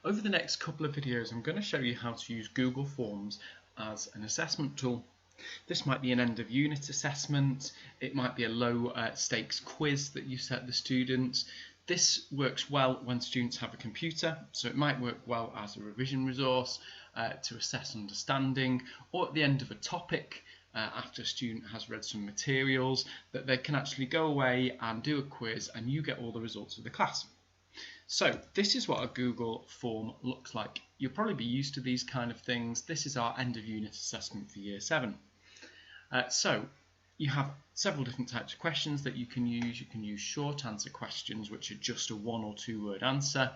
Over the next couple of videos, I'm going to show you how to use Google Forms as an assessment tool. This might be an end of unit assessment, it might be a low stakes quiz that you set the students. This works well when students have a computer, so it might work well as a revision resource to assess understanding, or at the end of a topic after a student has read some materials, that they can actually go away and do a quiz and you get all the results of the class. So this is what a Google form looks like. You'll probably be used to these kind of things. This is our end of unit assessment for year 7. So you have several different types of questions that you can use. You can use short answer questions, which are just a 1 or 2 word answer.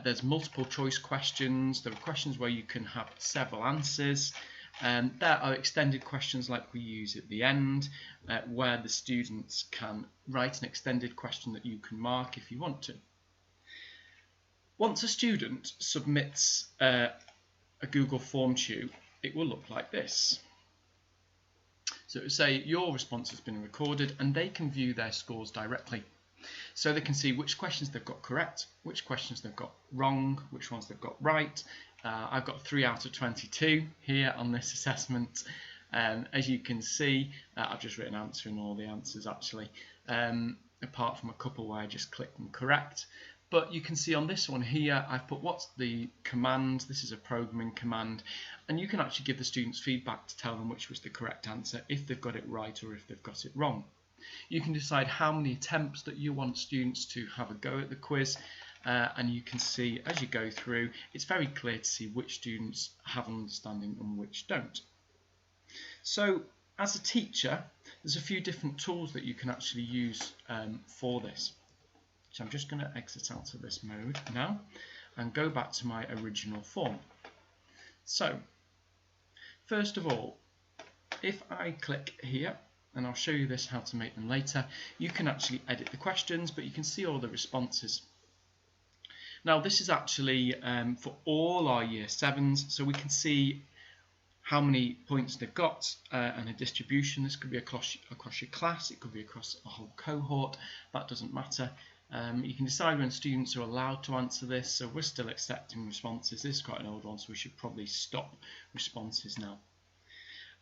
There's multiple choice questions. There are questions where you can have several answers. There are extended questions like we use at the end, where the students can write an extended question that you can mark if you want to. Once a student submits a Google form to you, it will look like this. So it will say your response has been recorded and they can view their scores directly. So they can see which questions they've got correct, which questions they've got wrong, which ones they've got right. I've got 3 out of 22 here on this assessment. As you can see, I've just written answering all the answers actually, apart from a couple where I just clicked them correct. But you can see on this one here, I've put what's the command. This is a programming command, and you can actually give the students feedback to tell them which was the correct answer, if they've got it right or if they've got it wrong. You can decide how many attempts that you want students to have a go at the quiz, and you can see as you go through, it's very clear to see which students have an understanding and which don't. So as a teacher, there's a few different tools that you can actually use for this. So I'm just going to exit out of this mode now and go back to my original form. So first of all, if I click here, and I'll show you this how to make them later, you can actually edit the questions, but you can see all the responses. Now this is actually for all our year 7s, so we can see how many points they've got and a distribution. This could be across your class, it could be across a whole cohort, that doesn't matter. You can decide when students are allowed to answer this, so we're still accepting responses. This is quite an old one, so we should probably stop responses now.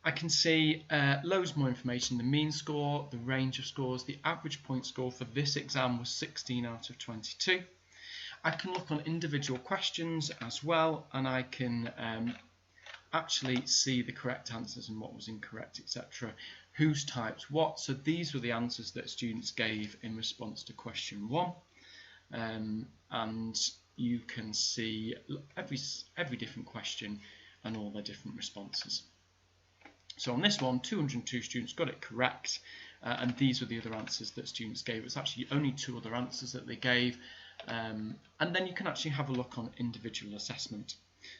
I can see loads more information, the mean score, the range of scores. The average point score for this exam was 16 out of 22. I can look on individual questions as well, and I can actually see the correct answers and what was incorrect, etc. Who's typed what. So these were the answers that students gave in response to question 1, and you can see every different question and all their different responses. So on this one, 202 students got it correct, and these were the other answers that students gave. It's actually only 2 other answers that they gave, and then you can actually have a look on individual assessment.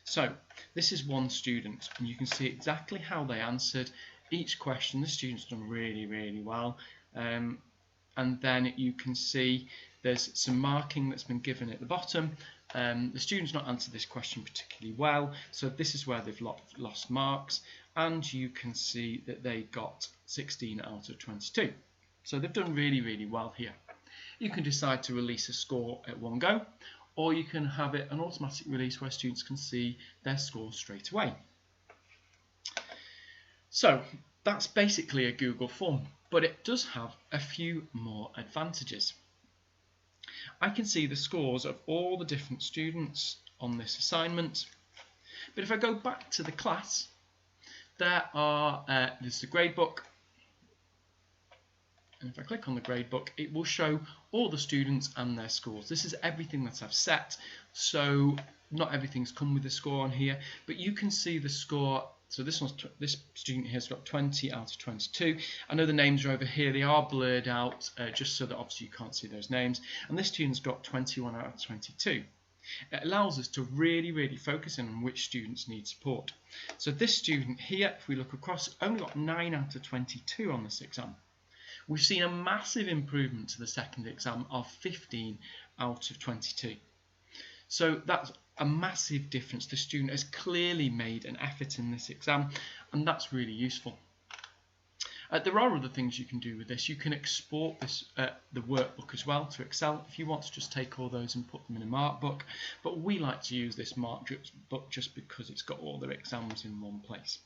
So this is one student, and you can see exactly how they answered each question. The student's done really well, and then you can see there's some marking that's been given at the bottom. The student's not answered this question particularly well, so this is where they've lost marks, and you can see that they got 16 out of 22. So they've done really well here. You can decide to release a score at one go, or you can have it an automatic release where students can see their scores straight away. So that's basically a Google form, but it does have a few more advantages. I can see the scores of all the different students on this assignment, but if I go back to the class, there's the gradebook, and if I click on the gradebook, it will show all the students and their scores. This is everything that I've set, so not everything's come with a score on here, but you can see the score. So this student here has got 20 out of 22. I know the names are over here, they are blurred out just so that obviously you can't see those names, and this student's got 21 out of 22. It allows us to really focus in on which students need support. So this student here, if we look across, only got 9 out of 22 on this exam. We've seen a massive improvement to the second exam of 15 out of 22. So that's a massive difference. The student has clearly made an effort in this exam, and that's really useful. There are other things you can do with this. You can export this the workbook as well to Excel if you want to just take all those and put them in a mark book, but we like to use this mark book just because it's got all the exams in one place.